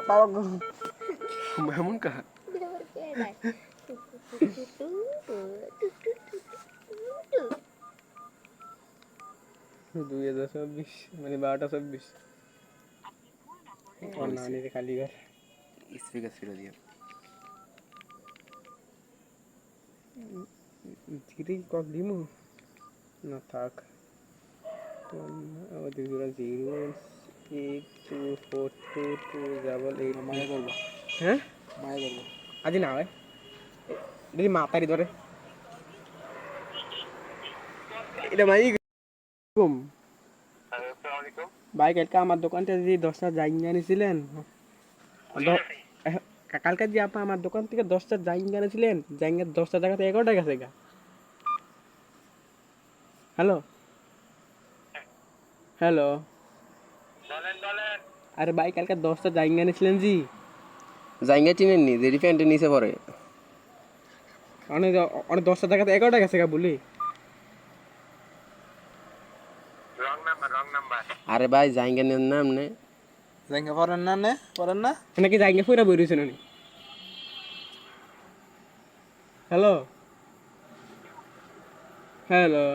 বাবা গো এমন কা 2024 মানে 12টা 24 নানির খালি ঘর স্পিকার ছিল দিয়ে জিরি কক দিমু না থাক 0824228 মায়া করবো হ্যাঁ মায়া করবো আজি না হয় দেখি মাতারি ধরে এটা ভাই ঘুম ভাই কালকে আমার দোকানটা যদি 10টা জাইঙ্গা নিয়েছিলেন কালকে যে আপনি আমার দোকান থেকে 10টা জাইঙ্গা নিয়েছিলেন জাইঙ্গার 10টা জায়গাতে 11টা গেছে গা হ্যালো হ্যালো আরে ভাই কালকে 10টা জাইঙ্গা নিয়েছিলেন জি জাইঙ্গা চিনেন নি দেরি প্যান্টের নিচে পড়ে অনেক অনেক 10টা জায়গাতে 11টা গেছে গা বলি আরে ভাই জাইঙ্গা নেন না আপনি জায়গা পড়েন না নাকি জাইঙ্গা ফুরা বই রয়েছে নানি হ্যালো হ্যালো